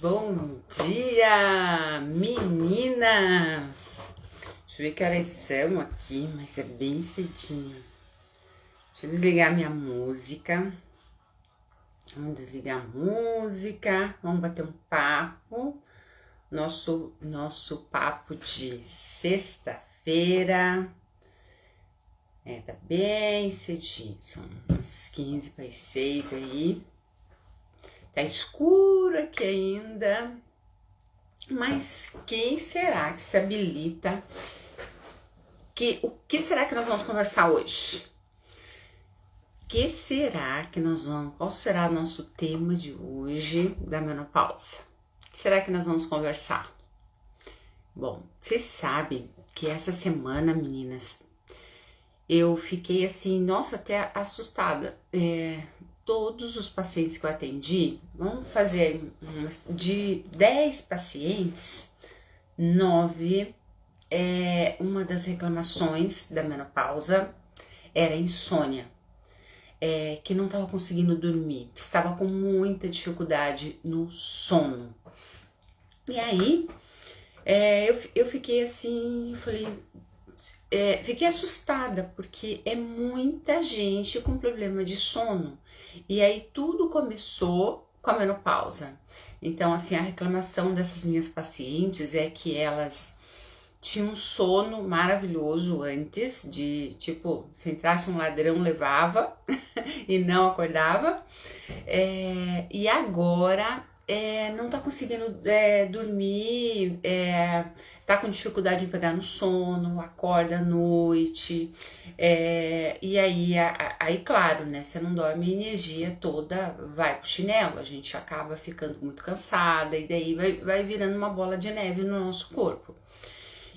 Bom dia, meninas! Deixa eu ver que horas são aqui, mas é bem cedinho. Deixa eu desligar minha música. Vamos desligar a música, vamos bater um papo. Nosso papo de sexta-feira. Tá bem cedinho, são umas 15 para as 6 aí. Tá escuro aqui ainda, mas quem será que se habilita? O que será que nós vamos conversar hoje? Qual será o nosso tema de hoje da menopausa? O que será que nós vamos conversar? Bom, vocês sabem que essa semana, meninas, eu fiquei assim, nossa, até assustada. Todos os pacientes que eu atendi, vamos fazer de 10 pacientes, 9, uma das reclamações da menopausa era insônia, que não estava conseguindo dormir, que estava com muita dificuldade no sono. E aí, eu fiquei assim, eu falei, fiquei assustada, porque é muita gente com problema de sono. E aí tudo começou com a menopausa. Então, assim, a reclamação dessas minhas pacientes é que elas tinham um sono maravilhoso antes, de tipo, se entrasse um ladrão, levava e não acordava. E agora não tá conseguindo dormir, tá com dificuldade em pegar no sono, acorda à noite, e aí, claro, né, você não dorme, a energia toda vai pro chinelo, a gente acaba ficando muito cansada, e daí vai virando uma bola de neve no nosso corpo.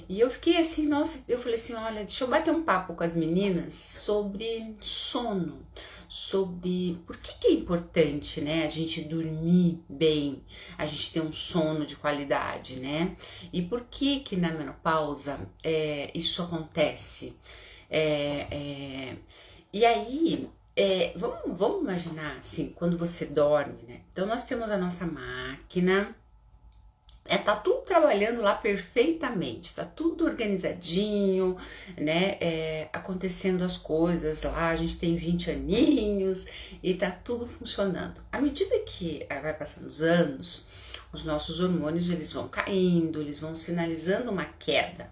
E eu fiquei assim, nossa, eu falei assim, olha, deixa eu bater um papo com as meninas sobre sono, sobre por que é importante, né, a gente dormir bem, a gente ter um sono de qualidade, né, e por que na menopausa isso acontece. E aí, vamos imaginar assim, quando você dorme, né, então nós temos a nossa máquina, tá tudo trabalhando lá perfeitamente, tá tudo organizadinho, né, acontecendo as coisas lá, a gente tem 20 aninhos e tá tudo funcionando. À medida que vai passando os anos, os nossos hormônios eles vão caindo, eles vão sinalizando uma queda.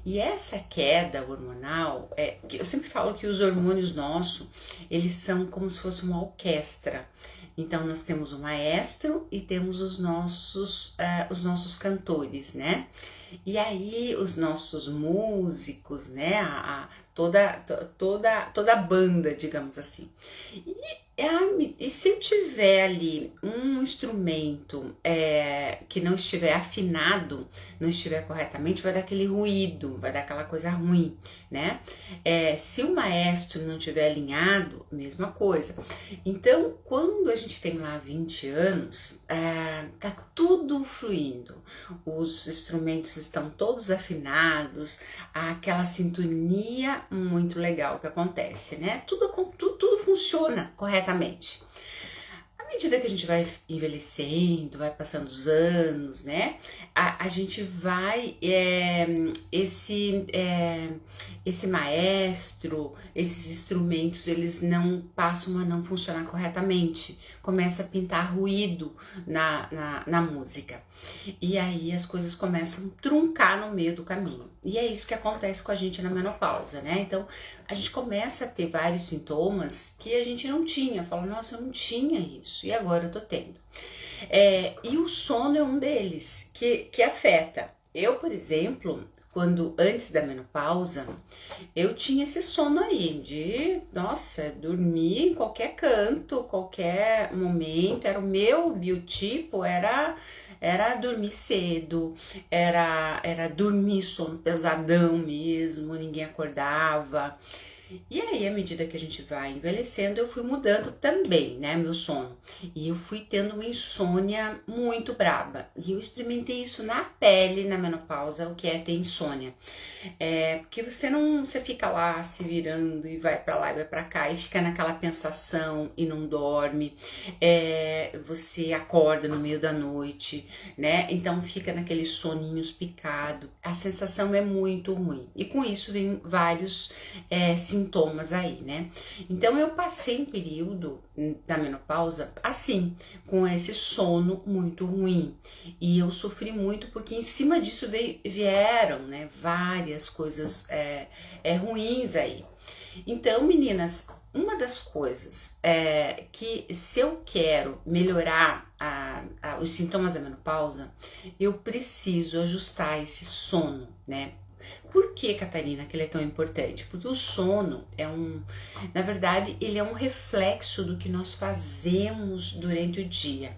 E essa queda hormonal, eu sempre falo que os hormônios nossos, eles são como se fosse uma orquestra. Então, nós temos o maestro e temos os nossos cantores, né? E aí, os nossos músicos, né? Toda a banda, digamos assim. E se eu tiver ali um instrumento que não estiver afinado, não estiver corretamente, vai dar aquele ruído, vai dar aquela coisa ruim, né? Se o maestro não estiver alinhado, mesma coisa. Então, quando a gente tem lá 20 anos, tá tudo fluindo, os instrumentos estão todos afinados, aquela sintonia muito legal que acontece, né? Tudo funciona corretamente. À medida que a gente vai envelhecendo, vai passando os anos, né? A gente vai, esse maestro, esses instrumentos, eles não passam a não funcionar corretamente. Começa a pintar ruído na música. E aí as coisas começam a truncar no meio do caminho. E é isso que acontece com a gente na menopausa, né? Então, a gente começa a ter vários sintomas que a gente não tinha. Fala, nossa, eu não tinha isso, e agora eu tô tendo. E o sono é um deles que afeta. Eu, por exemplo, antes da menopausa, eu tinha esse sono aí de, nossa, dormir em qualquer canto, qualquer momento. Era o meu biotipo, era dormir cedo, era dormir sono pesadão mesmo, ninguém acordava. E aí, à medida que a gente vai envelhecendo, eu fui mudando também, né, meu sono. E eu fui tendo uma insônia muito braba. E eu experimentei isso na pele na menopausa, o que é ter insônia. Porque você fica lá se virando e vai pra lá e vai pra cá e fica naquela pensação e não dorme. Você acorda no meio da noite, né? Então fica naqueles soninhos picado. A sensação é muito ruim. E com isso vem vários sintomas aí, né? Então eu passei um período da menopausa assim, com esse sono muito ruim. E eu sofri muito porque em cima disso vieram, né, várias coisas ruins aí. Então, meninas, uma das coisas que se eu quero melhorar os sintomas da menopausa, eu preciso ajustar esse sono, né? Por que, Catarina, que ele é tão importante? Porque o sono na verdade, ele é um reflexo do que nós fazemos durante o dia.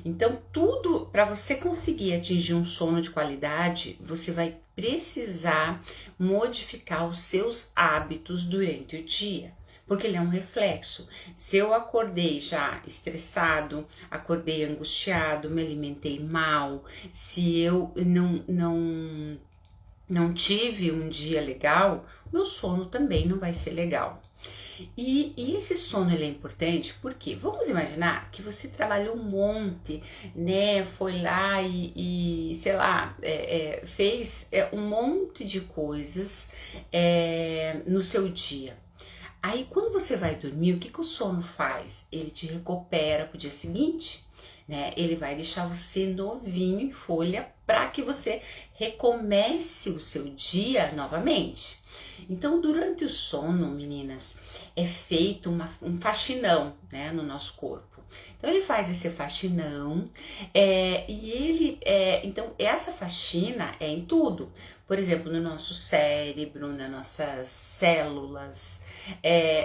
Então, tudo para você conseguir atingir um sono de qualidade, você vai precisar modificar os seus hábitos durante o dia. Porque ele é um reflexo. Se eu acordei já estressado, acordei angustiado, me alimentei mal, se eu não tive um dia legal, meu sono também não vai ser legal. E esse sono ele é importante porque vamos imaginar que você trabalhou um monte, né? Foi lá e sei lá, fez um monte de coisas no seu dia. Aí quando você vai dormir, o que o sono faz? Ele te recupera pro dia seguinte, né? Ele vai deixar você novinho em folha para que você recomece o seu dia novamente. Então, durante o sono, meninas, é feito um faxinão, né, no nosso corpo. Então, ele faz esse faxinão então, essa faxina é em tudo. Por exemplo, no nosso cérebro, nas nossas células,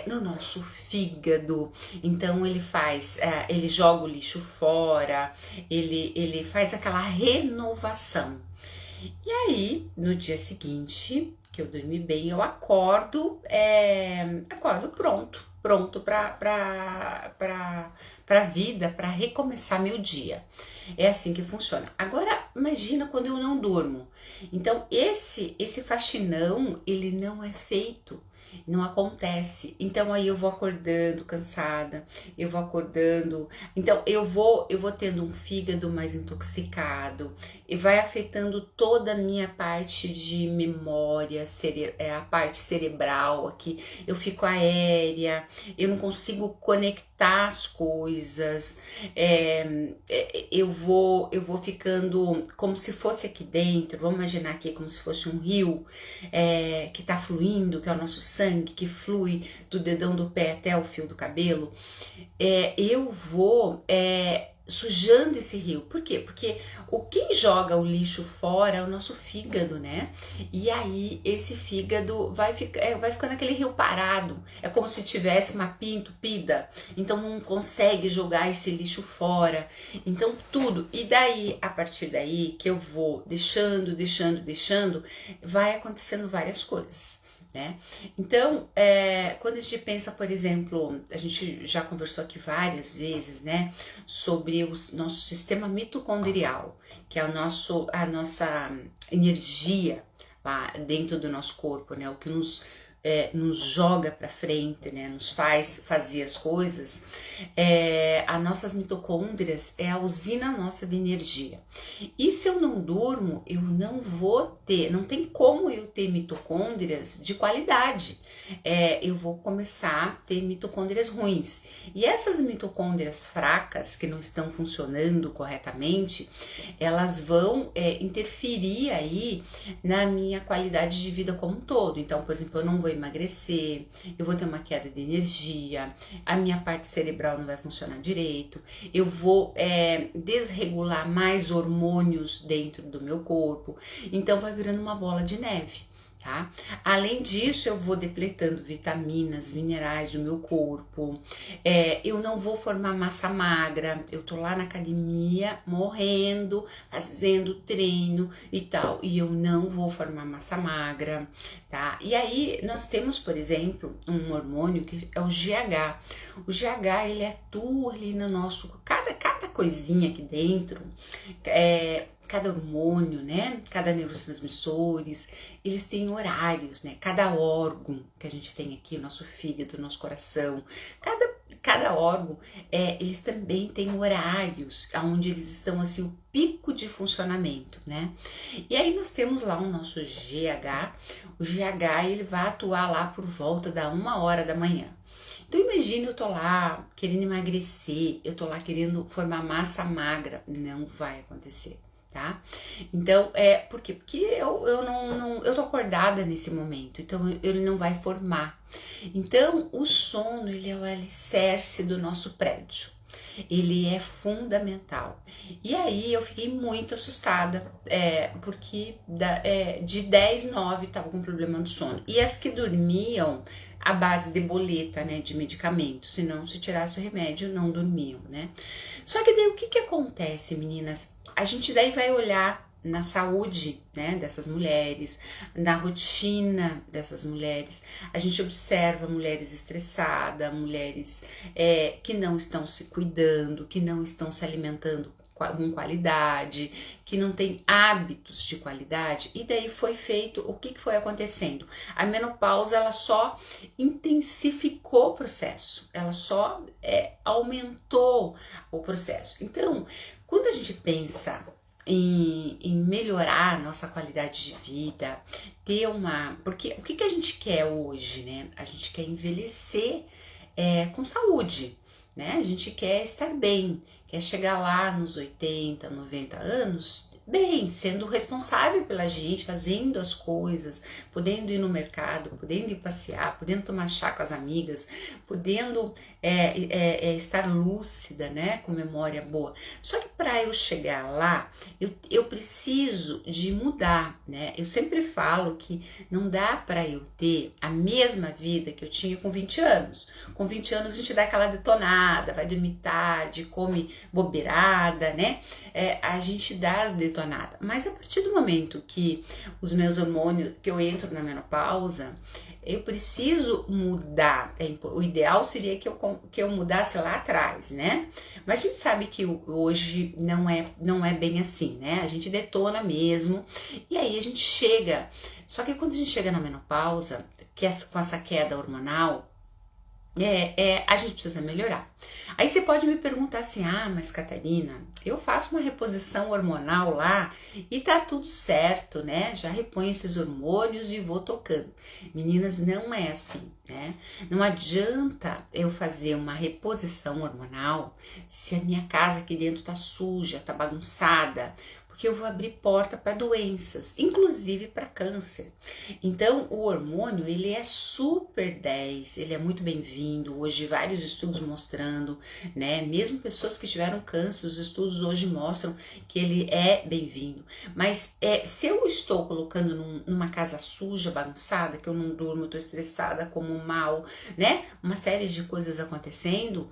no nosso fígado. Então, ele joga o lixo fora, ele faz aquela renovação. E aí, no dia seguinte, que eu dormi bem, eu acordo pronto para vida, para recomeçar meu dia. É assim que funciona. Agora, imagina quando eu não durmo. Então, esse faxinão, ele não é feito. Não acontece. Então aí eu vou acordando cansada, eu vou acordando, então eu vou tendo um fígado mais intoxicado e vai afetando toda a minha parte de memória, a parte cerebral aqui, eu fico aérea, eu não consigo conectar as coisas, eu vou ficando como se fosse aqui dentro, vamos imaginar aqui como se fosse um rio que tá fluindo, que é o nosso sangue, que flui do dedão do pé até o fio do cabelo, eu vou sujando esse rio. Por quê? Porque quem joga o lixo fora é o nosso fígado, né? E aí esse fígado vai ficando aquele rio parado. É como se tivesse uma pia entupida. Então não consegue jogar esse lixo fora. Então tudo. E daí, a partir daí, que eu vou deixando, vai acontecendo várias coisas. Né? Então, quando a gente pensa, por exemplo, a gente já conversou aqui várias vezes, né, sobre o nosso sistema mitocondrial, que é a nossa energia lá dentro do nosso corpo, né, o que nos joga para frente, né, nos faz fazer as coisas. As nossas mitocôndrias é a usina nossa de energia. E se eu não durmo, eu não tem como eu ter mitocôndrias de qualidade. Eu vou começar a ter mitocôndrias ruins. E essas mitocôndrias fracas, que não estão funcionando corretamente, elas vão interferir aí na minha qualidade de vida como um todo. Então, por exemplo, eu não vou emagrecer, eu vou ter uma queda de energia, a minha parte cerebral não vai funcionar direito, eu vou desregular mais hormônios dentro do meu corpo, então vai virando uma bola de neve, tá? Além disso, eu vou depletando vitaminas, minerais do meu corpo, eu não vou formar massa magra, eu tô lá na academia morrendo, fazendo treino e tal, e eu não vou formar massa magra, tá? E aí nós temos, por exemplo, um hormônio que é o GH. O GH, ele atua ali no nosso, cada coisinha aqui dentro, cada hormônio, né? Cada neurotransmissores, eles têm horários, né? Cada órgão que a gente tem aqui, o nosso fígado, o nosso coração, cada órgão, eles também têm horários, onde eles estão assim, o pico de funcionamento, né? E aí nós temos lá o nosso GH, o GH ele vai atuar lá por volta da 1h da manhã. Então imagine eu tô lá querendo emagrecer, eu tô lá querendo formar massa magra, não vai acontecer, tá? Então, por quê? Porque eu tô acordada nesse momento, então ele não vai formar. Então, o sono, ele é o alicerce do nosso prédio. Ele é fundamental. E aí eu fiquei muito assustada, porque de 10, 9 estavam com problema do sono. E as que dormiam à base de boleta, né, de medicamento, se não se tirasse o remédio, não dormiam, né? Só que daí o que acontece, meninas? A gente daí vai olhar na saúde, né, dessas mulheres, na rotina dessas mulheres. A gente observa mulheres estressadas, mulheres que não estão se cuidando, que não estão se alimentando com qualidade, que não tem hábitos de qualidade, e daí foi feito, o que foi acontecendo? A menopausa, ela só intensificou o processo, ela só aumentou o processo. Então, quando a gente pensa em melhorar a nossa qualidade de vida, porque o que a gente quer hoje, né? A gente quer envelhecer com saúde, né? A gente quer estar bem, quer chegar lá nos 80, 90 anos, bem, sendo responsável pela gente, fazendo as coisas, podendo ir no mercado, podendo ir passear, podendo tomar chá com as amigas, podendo estar lúcida, né, com memória boa. Só que para eu chegar lá, eu preciso de mudar, né? Eu sempre falo que não dá para eu ter a mesma vida que eu tinha com 20 anos. Com 20 anos a gente dá aquela detonada, vai dormir tarde, come bobeirada, né? A gente dá as detonadas. Mas a partir do momento que os meus hormônios, que eu entro na menopausa, eu preciso mudar. O ideal seria que eu mudasse lá atrás, né? Mas a gente sabe que hoje não é bem assim, né? A gente detona mesmo, e aí a gente chega. Só que quando a gente chega na menopausa, com essa queda hormonal, a gente precisa melhorar. Aí você pode me perguntar assim, mas Catarina, eu faço uma reposição hormonal lá e tá tudo certo, né? Já reponho esses hormônios e vou tocando. Meninas, não é assim, né? Não adianta eu fazer uma reposição hormonal se a minha casa aqui dentro tá suja, tá bagunçada, porque eu vou abrir porta para doenças, inclusive para câncer. Então, o hormônio, ele é super 10, ele é muito bem-vindo. Hoje, vários estudos mostrando, né? Mesmo pessoas que tiveram câncer, os estudos hoje mostram que ele é bem-vindo. Mas se eu estou colocando numa casa suja, bagunçada, que eu não durmo, eu tô estressada, como mal, né? Uma série de coisas acontecendo,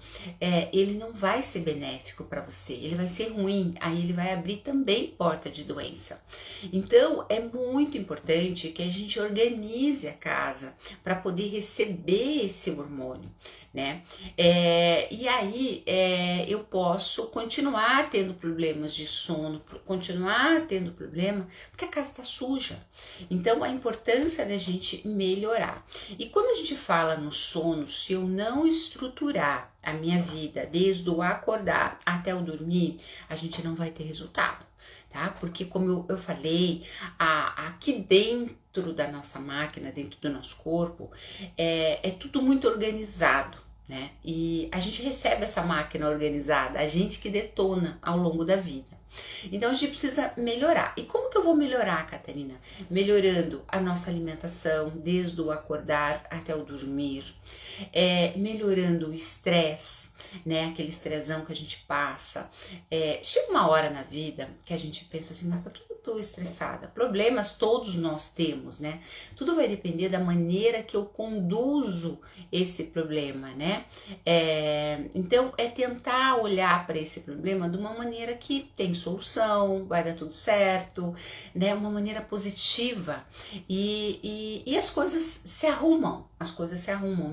ele não vai ser benéfico para você, ele vai ser ruim, aí ele vai abrir também porta de doença. Então é muito importante que a gente organize a casa para poder receber esse hormônio, né? E aí eu posso continuar tendo problemas de sono, continuar tendo problema, porque a casa está suja. Então a importância da gente melhorar. E quando a gente fala no sono, se eu não estruturar a minha vida desde o acordar até o dormir, a gente não vai ter resultado. Tá? Porque como eu falei, aqui dentro da nossa máquina, dentro do nosso corpo, é tudo muito organizado, né? E a gente recebe essa máquina organizada, a gente que detona ao longo da vida. Então a gente precisa melhorar. E como que eu vou melhorar, Catarina? Melhorando a nossa alimentação, desde o acordar até o dormir, melhorando o estresse, né? Aquele estressão que a gente passa. Chega uma hora na vida que a gente pensa assim, mas por que eu tô estressada. Problemas todos nós temos, né? Tudo vai depender da maneira que eu conduzo esse problema, né? Então, é tentar olhar para esse problema de uma maneira que tem solução, vai dar tudo certo, né? Uma maneira positiva e as coisas se arrumam,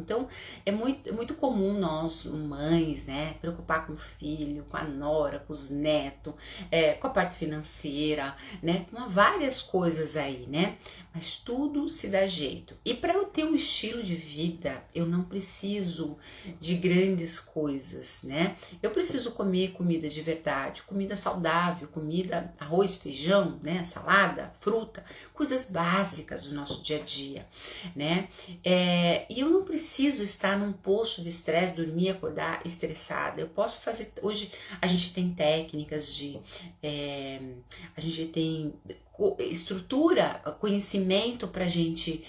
Então, é muito comum nós, mães, né, preocupar com o filho, com a nora, com os netos, com a parte financeira, né, com várias coisas aí, né? Mas tudo se dá jeito. E para eu ter um estilo de vida, eu não preciso de grandes coisas, né? Eu preciso comer comida de verdade, comida saudável, comida, arroz, feijão, né, salada, fruta, coisas básicas do nosso dia a dia, né? E eu não preciso estar num poço de estresse, dormir, acordar estressada. Eu posso fazer. Hoje a gente tem técnicas a gente tem estrutura, conhecimento para a gente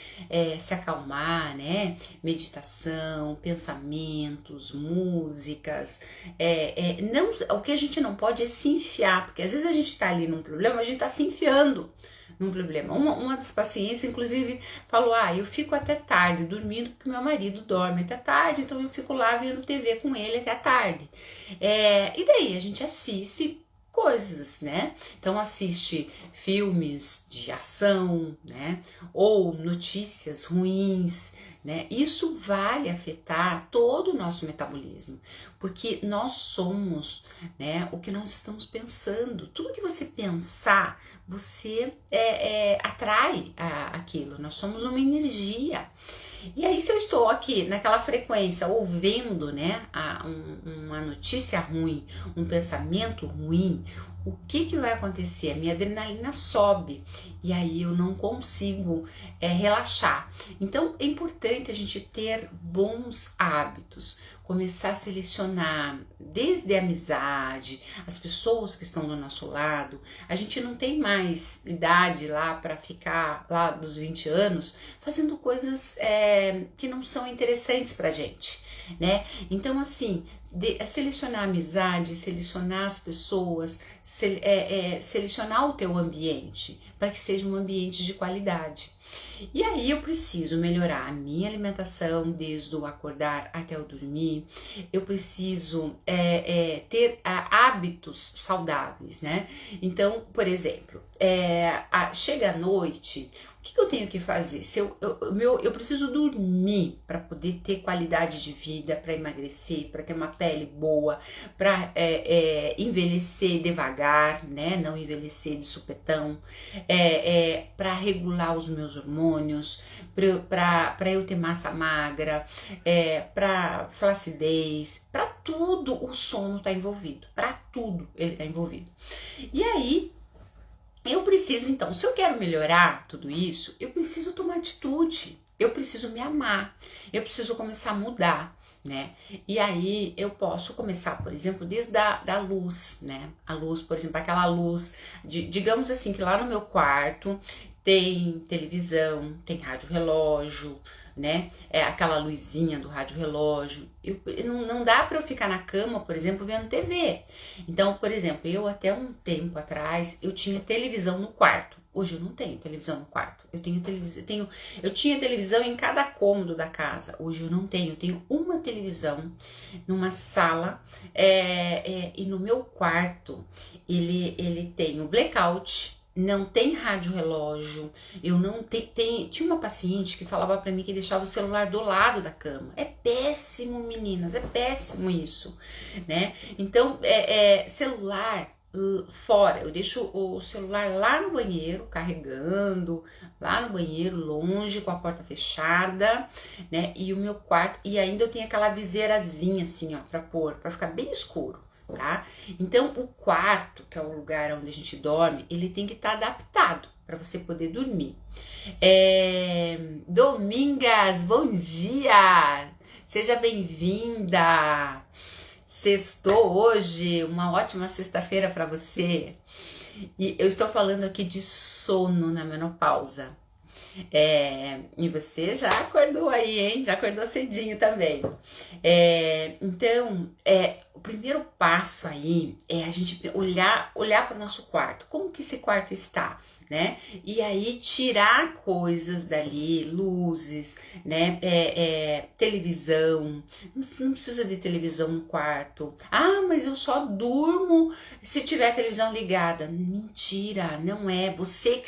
se acalmar, né? Meditação, pensamentos, músicas. O que a gente não pode é se enfiar, porque às vezes a gente está ali num problema, a gente está se enfiando num problema. Uma das pacientes, inclusive, falou: eu fico até tarde dormindo porque meu marido dorme até tarde, então eu fico lá vendo TV com ele até tarde. E daí a gente assiste coisas, né? Então assiste filmes de ação, né? Ou notícias ruins, né? Isso vai afetar todo o nosso metabolismo, porque nós somos, né, o que nós estamos pensando. Tudo que você pensar, você atrai aquilo. Nós somos uma energia. E aí, se eu estou aqui naquela frequência ouvindo, né, uma notícia ruim, um pensamento ruim, o que vai acontecer? A minha adrenalina sobe e aí eu não consigo relaxar. Então é importante a gente ter bons hábitos, começar a selecionar desde a amizade, as pessoas que estão do nosso lado. A gente não tem mais idade lá para ficar lá dos 20 anos fazendo coisas que não são interessantes pra gente, né? Então, assim, selecionar a amizade, selecionar as pessoas, selecionar o teu ambiente para que seja um ambiente de qualidade. E aí eu preciso melhorar a minha alimentação desde o acordar até o dormir. Eu preciso ter hábitos saudáveis, né? Então, por exemplo, chega à noite, o que eu tenho que fazer? Eu preciso dormir para poder ter qualidade de vida, para emagrecer, para ter uma pele boa, para envelhecer devagar, né? Não envelhecer de supetão, para regular os meus hormônios, para eu ter massa magra, para flacidez, para tudo o sono está envolvido, para tudo ele está envolvido. E aí, eu preciso, então, se eu quero melhorar tudo isso, eu preciso tomar atitude, eu preciso me amar, eu preciso começar a mudar, né? E aí eu posso começar, por exemplo, desde da luz, né? A luz, por exemplo, aquela luz, digamos assim, que lá no meu quarto tem televisão, tem rádio relógio, né? Aquela luzinha do rádio relógio. Não dá para eu ficar na cama, por exemplo, vendo TV. Então, por exemplo, eu até um tempo atrás eu tinha televisão no quarto. Hoje eu não tenho televisão no quarto. Eu tinha televisão em cada cômodo da casa. Hoje eu não tenho. Eu tenho uma televisão numa sala e no meu quarto ele tem o blackout. Não tem rádio relógio, eu não tinha uma paciente que falava pra mim que deixava o celular do lado da cama. É péssimo, meninas, é péssimo isso, né? Então, celular fora, eu deixo o celular lá no banheiro, carregando, lá no banheiro, longe, com a porta fechada, né? E o meu quarto, e ainda eu tenho aquela viseirazinha assim, ó, pra ficar bem escuro. Tá? Então o quarto, que é o lugar onde a gente dorme, ele tem que estar adaptado para você poder dormir. Domingas, bom dia! Seja bem-vinda! Sextou hoje, uma ótima sexta-feira para você. E eu estou falando aqui de sono na menopausa. E você já acordou aí, hein? Já acordou cedinho também. Então, o primeiro passo aí é a gente olhar para o nosso quarto. Como que esse quarto está, né? E aí tirar coisas dali, luzes, né? Televisão. Não precisa de televisão no quarto. Ah, mas eu só durmo se tiver a televisão ligada. Mentira, não é. Você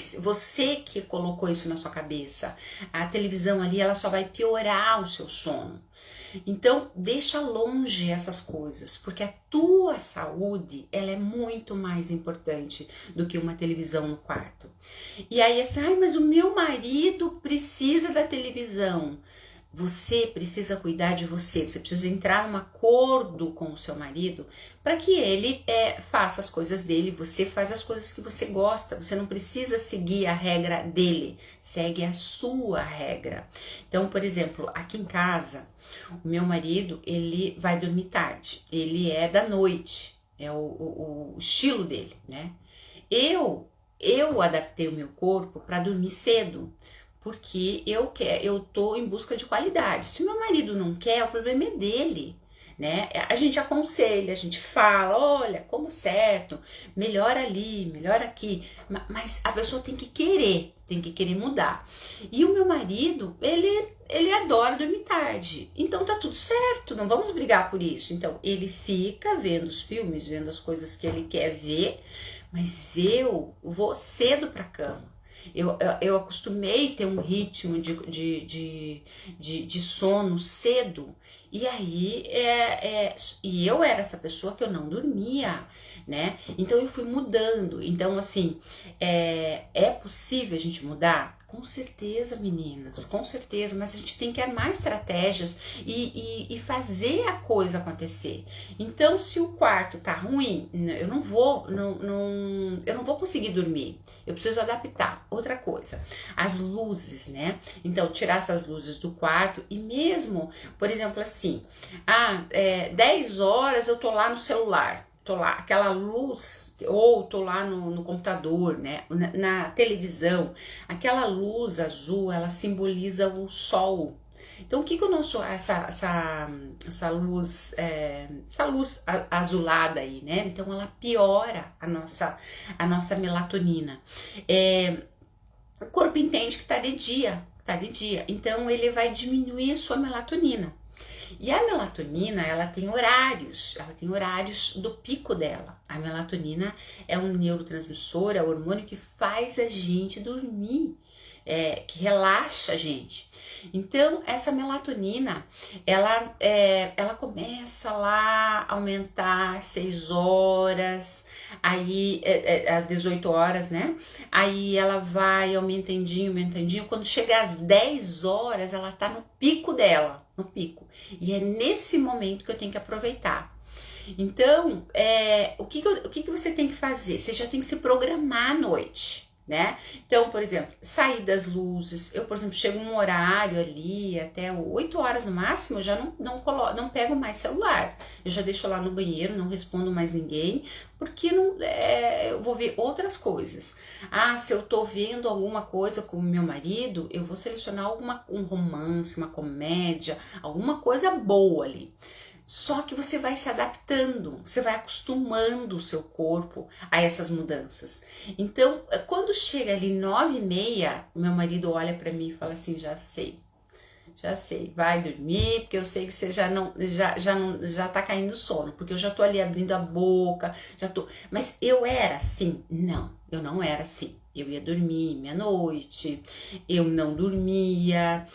que colocou isso na sua cabeça. A televisão ali, ela só vai piorar o seu sono. Então, deixa longe essas coisas, porque a tua saúde, ela é muito mais importante do que uma televisão no quarto. E aí, assim, ai, mas o meu marido precisa da televisão. Você precisa cuidar de você, você precisa entrar num acordo com o seu marido para que ele faça as coisas dele, você faz as coisas que você gosta, você não precisa seguir a regra dele, segue a sua regra. Então, por exemplo, aqui em casa, o meu marido, ele vai dormir tarde, ele é da noite, é o estilo dele, né? Eu adaptei o meu corpo para dormir cedo, porque eu tô em busca de qualidade. Se o meu marido não quer, o problema é dele, né? A gente aconselha, a gente fala, olha, como certo, melhor ali, melhor aqui, mas a pessoa tem que querer mudar. E o meu marido, ele adora dormir tarde, então tá tudo certo, não vamos brigar por isso. Então ele fica vendo os filmes, vendo as coisas que ele quer ver, mas eu vou cedo pra cama. Eu acostumei ter um ritmo de sono cedo, e aí e eu era essa pessoa que eu não dormia, né? Então eu fui mudando. Então, assim, é possível a gente mudar? Com certeza, meninas, com certeza, mas a gente tem que armar estratégias e fazer a coisa acontecer. Então, se o quarto tá ruim, eu não vou conseguir dormir. Eu preciso adaptar. Outra coisa, as luzes, né? Então, tirar essas luzes do quarto e mesmo, por exemplo, assim, 10 horas eu tô lá no celular. Tô lá, aquela luz, ou tô lá no computador, né, na televisão, aquela luz azul, ela simboliza o sol. Então, o que o nosso, essa luz azulada aí, né? Então, ela piora a nossa melatonina. O corpo entende que tá de dia, então ele vai diminuir a sua melatonina. E a melatonina, ela tem horários do pico dela. A melatonina é um neurotransmissor, é o hormônio que faz a gente dormir, que relaxa a gente. Então, essa melatonina, ela começa lá a aumentar às 6 horas, aí às 18 horas, né? Aí ela vai aumentandinho. Quando chega às 10 horas, ela tá no pico dela, no pico. E é nesse momento que eu tenho que aproveitar. Então, o que você tem que fazer? Você já tem que se programar à noite, né? Então, por exemplo, sair das luzes. Eu, por exemplo, chego num horário ali, até 8 horas no máximo, eu já não pego mais celular. Eu já deixo lá no banheiro, não respondo mais ninguém, porque eu vou ver outras coisas. Se eu tô vendo alguma coisa com o meu marido, eu vou selecionar um romance, uma comédia, alguma coisa boa ali. Só que você vai se adaptando, você vai acostumando o seu corpo a essas mudanças. Então, quando chega ali 9h30, meu marido olha para mim e fala assim, já sei, vai dormir, porque eu sei que você já tá caindo sono, porque eu já tô ali abrindo a boca, Mas eu era assim? Não, eu não era assim. Eu ia dormir meia-noite, eu não dormia,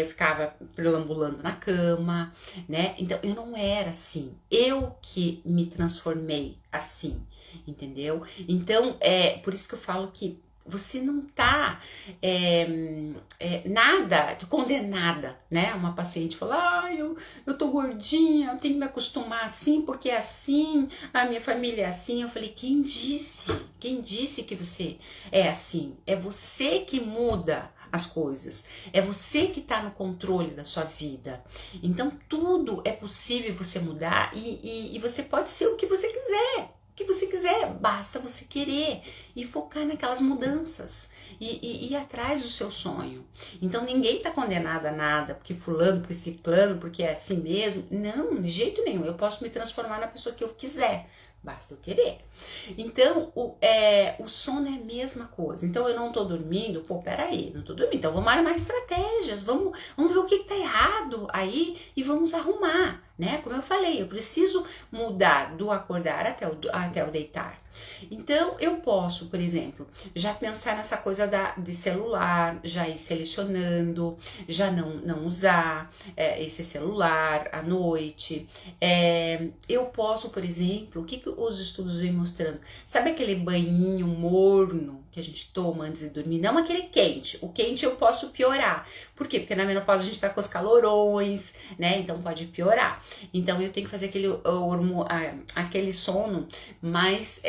ficava perambulando na cama, né? Então, eu não era assim. Eu que me transformei assim, entendeu? Então, por isso que eu falo que você não tá nada condenada, né? Uma paciente fala, eu tô gordinha, eu tenho que me acostumar assim, porque é assim, a minha família é assim. Eu falei, quem disse? Quem disse que você é assim? É você que muda as coisas, é você que tá no controle da sua vida. Então tudo é possível você mudar e você pode ser o que você quiser. basta você querer e focar naquelas mudanças e ir atrás do seu sonho. Então ninguém tá condenado a nada, porque fulano, porque ciclano, porque é assim mesmo. Não, de jeito nenhum. Eu posso me transformar na pessoa que eu quiser. Basta eu querer. Então, o sono é a mesma coisa. Então, eu não tô dormindo, pô, peraí, não tô dormindo. Então, vamos armar estratégias, vamos ver o que tá errado aí e vamos arrumar, né? Como eu falei, eu preciso mudar do acordar até o deitar. Então, eu posso, por exemplo, já pensar nessa coisa de celular, já ir selecionando, já não usar esse celular à noite. Eu posso, por exemplo, o que os estudos vêm mostrando? Sabe aquele banhinho morno que a gente toma antes de dormir? Não aquele quente. O quente eu posso piorar. Por quê? Porque na menopausa a gente tá com os calorões, né? Então pode piorar. Então eu tenho que fazer aquele sono mais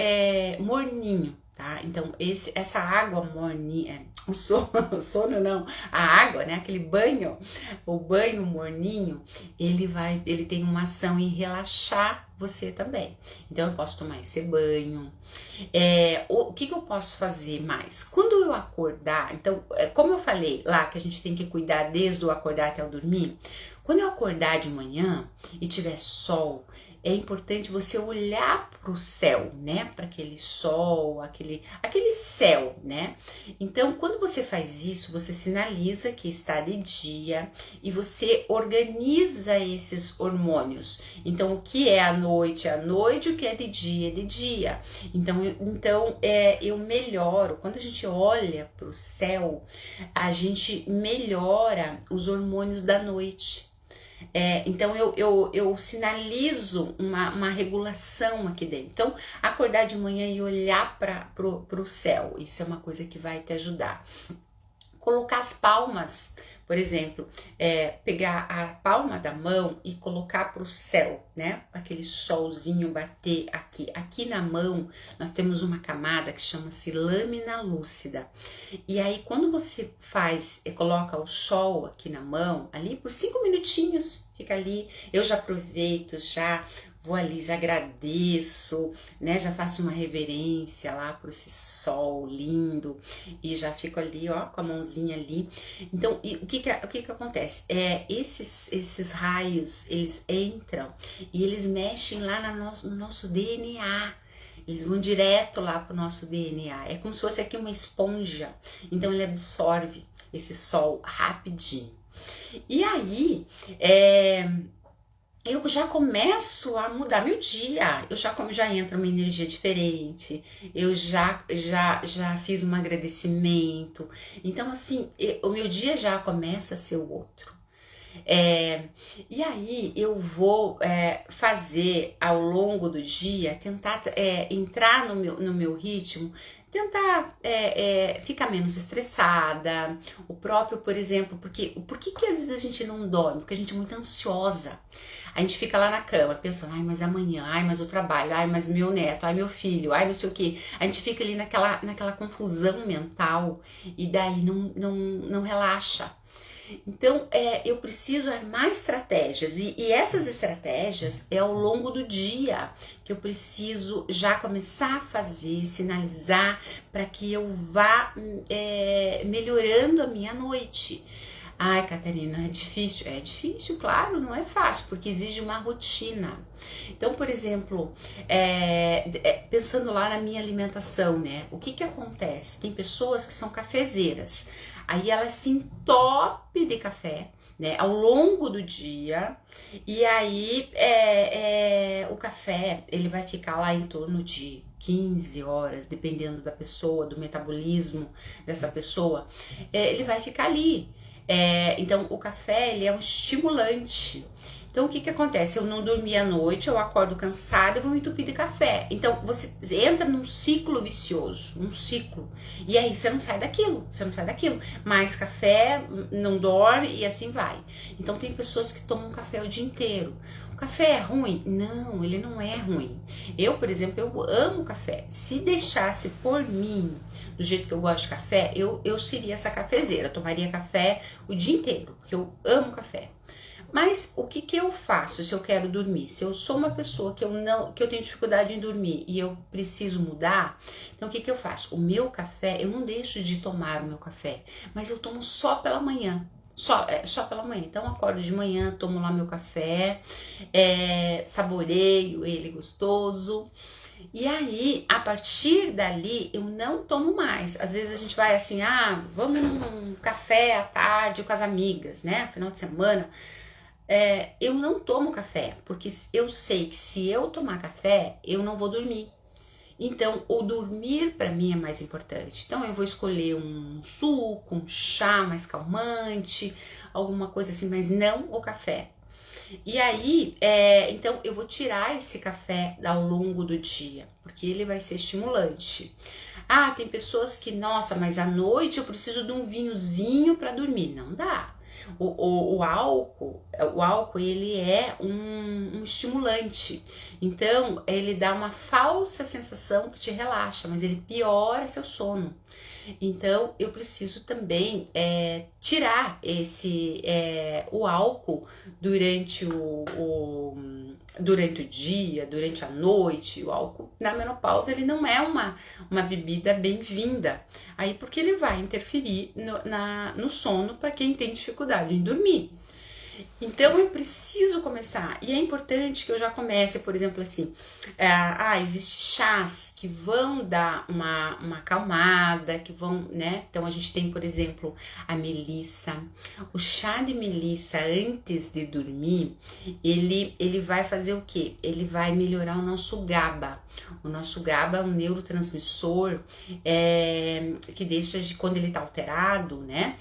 morninho, tá? Então essa água morninha, o sono não, a água, né? Aquele banho, o banho morninho, ele tem uma ação em relaxar você também. Então eu posso tomar esse banho. O que eu posso fazer mais? Quando eu acordar, então, como eu falei lá que a gente tem que cuidar desde o acordar até o dormir, quando eu acordar de manhã e tiver sol, é importante você olhar para o céu, né? Para aquele sol, aquele céu, né? Então, quando você faz isso, você sinaliza que está de dia e você organiza esses hormônios. Então, o que é à noite é à noite, o que é de dia é de dia. Então eu melhoro. Quando a gente olha para o céu, a gente melhora os hormônios da noite. Então eu sinalizo uma regulação aqui dentro. Então, acordar de manhã e olhar para o céu, isso é uma coisa que vai te ajudar. Colocar as palmas, por exemplo, pegar a palma da mão e colocar para o céu, né? Aquele solzinho bater aqui. Aqui na mão nós temos uma camada que chama-se lâmina lúcida. E aí quando você coloca o sol aqui na mão, ali por 5 minutinhos, fica ali. Eu já aproveito, já vou ali, já agradeço, né? Já faço uma reverência lá por esse sol lindo e já fico ali, ó, com a mãozinha ali. Então, o que acontece? Esses raios, eles entram e eles mexem lá no nosso DNA. Eles vão direto lá pro nosso DNA. É como se fosse aqui uma esponja. Então, ele absorve esse sol rapidinho. E aí, eu já começo a mudar meu dia, já entra uma energia diferente, eu já fiz um agradecimento, então assim, o meu dia já começa a ser o outro. E aí eu vou fazer ao longo do dia, tentar entrar no meu ritmo, tentar ficar menos estressada, o próprio, por exemplo, porque por que às vezes a gente não dorme? Porque a gente é muito ansiosa. A gente fica lá na cama pensando, ai, mas amanhã, ai, mas o trabalho, ai, mas meu neto, ai, meu filho, ai, não sei o que. A gente fica ali naquela confusão mental e daí não relaxa. Então, eu preciso armar estratégias e essas estratégias é ao longo do dia que eu preciso já começar a fazer, sinalizar para que eu vá melhorando a minha noite. Ai, Catarina, é difícil? É difícil, claro, não é fácil, porque exige uma rotina. Então, por exemplo, pensando lá na minha alimentação, né? O que acontece? Tem pessoas que são cafezeiras, aí elas se entopem de café, né, ao longo do dia, e aí o café, ele vai ficar lá em torno de 15 horas, dependendo da pessoa, do metabolismo dessa pessoa, ele vai ficar ali. Então o café, ele é um estimulante. Então o que acontece? Eu não dormi à noite, eu acordo cansada e vou me entupir de café. Então você entra num ciclo vicioso, um ciclo. E aí você não sai daquilo, Mais café, não dorme e assim vai. Então tem pessoas que tomam café o dia inteiro. O café é ruim? Não, ele não é ruim. Eu, por exemplo, eu amo café. Se deixasse por mim, do jeito que eu gosto de café, eu seria essa cafezeira. Eu tomaria café o dia inteiro, porque eu amo café. Mas o que eu faço se eu quero dormir? Se eu sou uma pessoa que eu tenho dificuldade em dormir e eu preciso mudar, então o que eu faço? O meu café, eu não deixo de tomar o meu café, mas eu tomo só pela manhã. Só pela manhã. Então eu acordo de manhã, tomo lá meu café, saboreio ele gostoso. E aí, a partir dali, eu não tomo mais. Às vezes a gente vai assim, vamos num café à tarde com as amigas, né? Final de semana. Eu não tomo café, porque eu sei que se eu tomar café, eu não vou dormir. Então, o dormir para mim é mais importante. Então, eu vou escolher um suco, um chá mais calmante, alguma coisa assim, mas não o café. E aí, então eu vou tirar esse café ao longo do dia, porque ele vai ser estimulante. Tem pessoas que, nossa, mas à noite eu preciso de um vinhozinho para dormir. Não dá. O álcool, ele é um estimulante. Então, ele dá uma falsa sensação que te relaxa, mas ele piora seu sono. Então, eu preciso também tirar o álcool durante durante o dia, durante a noite. O álcool na menopausa ele não é uma bebida bem-vinda. Aí porque ele vai interferir no sono para quem tem dificuldade em dormir. Então eu preciso começar, e é importante que eu já comece, por exemplo, assim, existe chás que vão dar uma acalmada, que vão, né? Então a gente tem, por exemplo, a melissa. O chá de melissa antes de dormir, ele vai fazer o quê? Ele vai melhorar o nosso GABA. O nosso GABA é um neurotransmissor que deixa, quando ele tá alterado, né?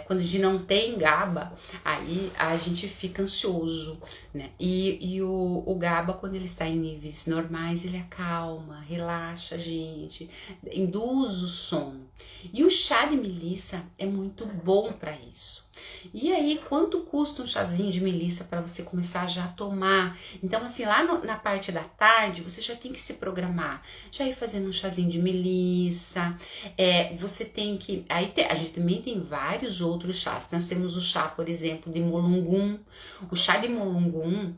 Quando a gente não tem GABA, aí a gente fica ansioso, né? E o GABA, quando ele está em níveis normais, ele acalma, relaxa a gente, induz o sono. E o chá de melissa é muito bom para isso. E aí, quanto custa um chazinho de melissa para você começar já a tomar? Então, assim, lá na parte da tarde, você já tem que se programar, já ir fazendo um chazinho de melissa. Você tem que... a gente também tem vários outros chás. Nós temos o chá, por exemplo, de molungum. O chá de molungum,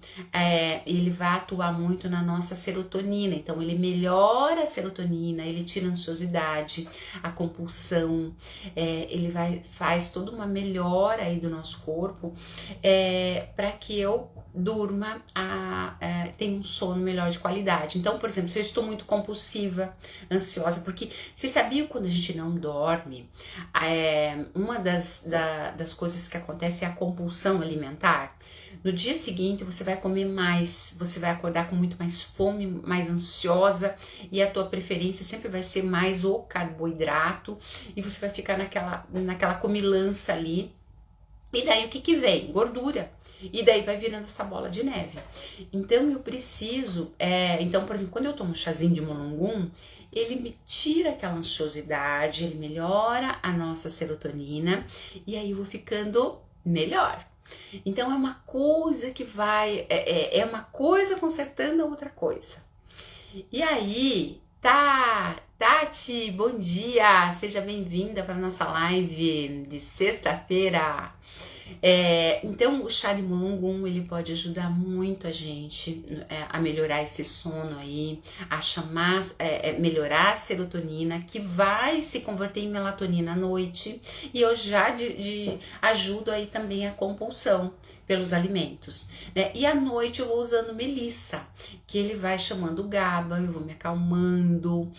ele vai atuar muito na nossa serotonina. Então, ele melhora a serotonina, ele tira a ansiosidade, a compulsão. Ele faz toda uma melhora aí do nosso corpo, para que eu durma, tenha um sono melhor de qualidade. Então, por exemplo, se eu estou muito compulsiva, ansiosa, porque você sabia quando a gente não dorme, uma das coisas que acontece é a compulsão alimentar. No dia seguinte você vai comer mais, você vai acordar com muito mais fome, mais ansiosa, e a tua preferência sempre vai ser mais o carboidrato, e você vai ficar naquela comilança ali. E daí o que vem? Gordura. E daí vai virando essa bola de neve. Então eu preciso, então, por exemplo, quando eu tomo um chazinho de molungum, ele me tira aquela ansiosidade, ele melhora a nossa serotonina, e aí eu vou ficando melhor. Então é uma coisa que vai, é uma coisa consertando a outra coisa. E aí, Tati, bom dia, seja bem-vinda para nossa live de sexta-feira. Então o chá de molungum, ele pode ajudar muito a gente a melhorar esse sono aí, a melhorar a serotonina, que vai se converter em melatonina à noite, e eu já ajudo aí também a compulsão pelos alimentos, né? E à noite eu vou usando melissa, que ele vai chamando o GABA, eu vou me acalmando.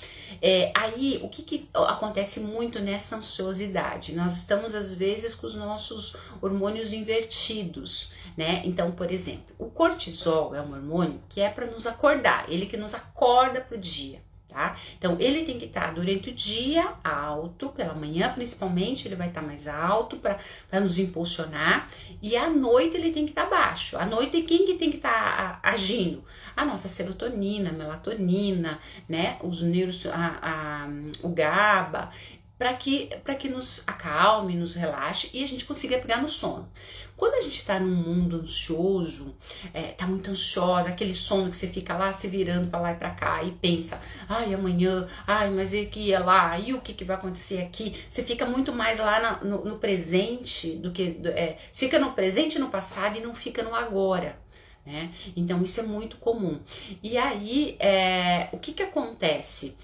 Aí o que acontece muito nessa ansiosidade? Nós estamos às vezes com os nossos hormônios invertidos, né? Então, por exemplo, o cortisol é um hormônio que é para nos acordar, ele que nos acorda para o dia. Tá? Então, ele tem que estar durante o dia alto, pela manhã principalmente, ele vai estar mais alto para nos impulsionar, e à noite ele tem que estar baixo. À noite, quem que tem que estar agindo? A nossa serotonina, melatonina, né? Os o GABA. para que nos acalme, nos relaxe e a gente consiga pegar no sono. Quando a gente está num mundo ansioso, tá muito ansiosa, aquele sono que você fica lá se virando para lá e para cá e pensa, ai, amanhã, ai, mas e que é lá, e o que vai acontecer aqui? Você fica muito mais lá no presente do que, você fica no presente e no passado e não fica no agora. Né? Então isso é muito comum. E aí o que acontece?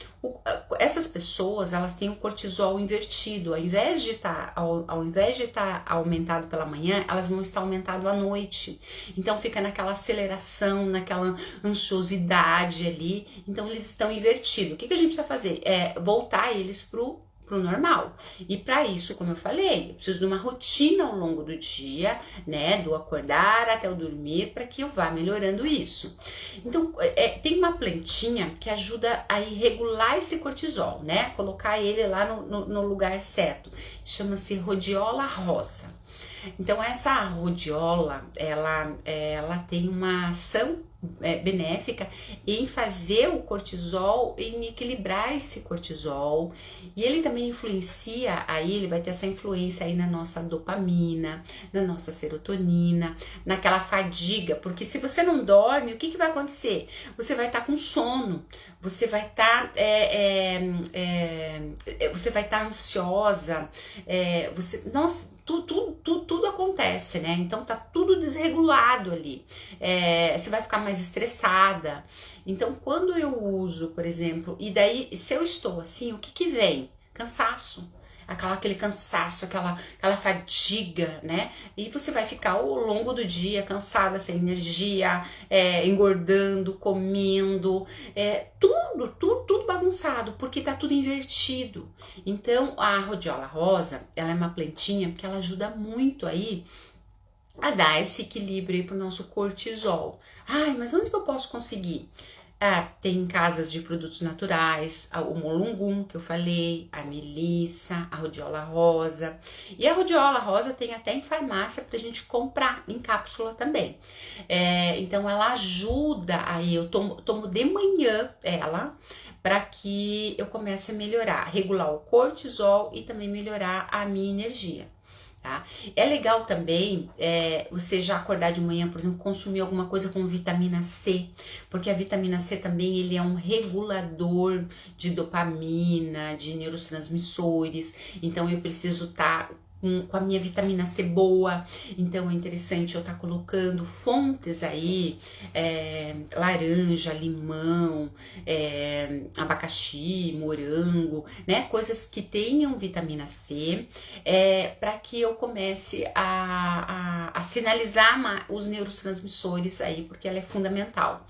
Essas pessoas, elas têm o cortisol invertido. Ao invés de estar aumentado pela manhã, elas vão estar aumentado à noite. Então fica naquela aceleração, naquela ansiosidade ali. Então eles estão invertidos. O que a gente precisa fazer? Voltar eles pro normal. E para isso, como eu falei, eu preciso de uma rotina ao longo do dia, né, do acordar até o dormir, para que eu vá melhorando isso. Então, tem uma plantinha que ajuda a regular esse cortisol, né, colocar ele lá no lugar certo. Chama-se rhodiola rosa. Então essa rhodiola, ela tem uma ação benéfica em fazer o cortisol, em equilibrar esse cortisol, e ele também influencia, aí ele vai ter essa influência aí na nossa dopamina, na nossa serotonina, naquela fadiga, porque se você não dorme, o que vai acontecer? Você vai estar com sono, você vai estar você vai estar ansiosa, tudo acontece, né? Então tá tudo desregulado ali. Você vai ficar mais estressada. Então, quando eu uso, por exemplo, e daí, se eu estou assim, o que vem? Cansaço. Aquele cansaço, aquela fadiga, né? E você vai ficar ao longo do dia cansada, sem energia, engordando, comendo, tudo bagunçado, porque tá tudo invertido. Então, a rhodiola rosa, ela é uma plantinha que ela ajuda muito aí a dar esse equilíbrio aí pro nosso cortisol. Ai, mas onde que eu posso conseguir? Tem casas de produtos naturais, o molungum que eu falei, a melissa, a rhodiola rosa. E a rhodiola rosa tem até em farmácia pra gente comprar em cápsula também. Então ela ajuda aí, eu tomo de manhã ela, para que eu comece a melhorar, regular o cortisol e também melhorar a minha energia. Tá? É legal também você já acordar de manhã, por exemplo, consumir alguma coisa com vitamina C, porque a vitamina C também ele é um regulador de dopamina, de neurotransmissores, então eu preciso estar com a minha vitamina C boa, então é interessante eu estar colocando fontes aí, laranja, limão, abacaxi, morango, né, coisas que tenham vitamina C, para que eu comece a sinalizar os neurotransmissores aí, porque ela é fundamental.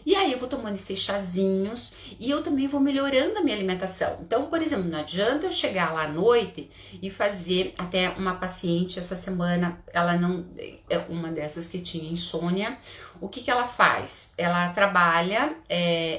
E aí eu vou tomando esses chazinhos e eu também vou melhorando a minha alimentação. Então, por exemplo, não adianta eu chegar lá à noite e fazer. Até uma paciente essa semana, ela não é uma dessas que tinha insônia. O que ela faz? Ela trabalha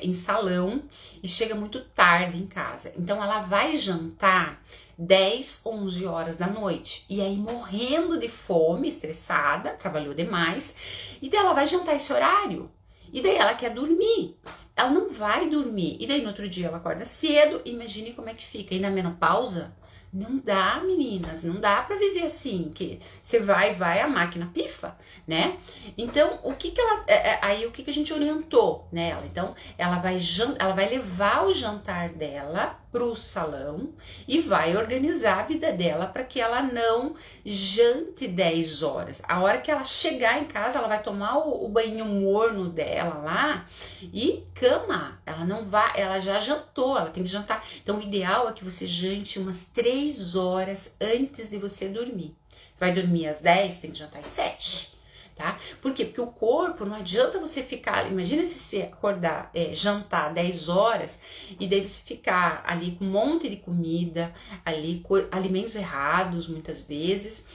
em salão e chega muito tarde em casa. Então ela vai jantar 10, 11 horas da noite. E aí morrendo de fome, estressada, trabalhou demais. E daí ela vai jantar esse horário. E daí ela quer dormir. Ela não vai dormir. E daí no outro dia ela acorda cedo. Imagine como é que fica. E na menopausa, não dá, meninas, não dá pra viver assim, que você vai, a máquina pifa, né? Então, o que ela, aí o que a gente orientou nela? Então, ela vai levar o jantar dela pro salão e vai organizar a vida dela para que ela não jante 10 horas. A hora que ela chegar em casa, ela vai tomar o banho morno dela lá e cama. Ela não vai, ela já jantou, ela tem que jantar. Então, o ideal é que você jante umas 3 horas antes de você dormir. Vai dormir às 10, tem que jantar às 7. Tá? Por quê? Porque o corpo, não adianta você ficar, imagina se você acordar, jantar 10 horas e daí você ficar ali com um monte de comida, ali alimentos errados muitas vezes,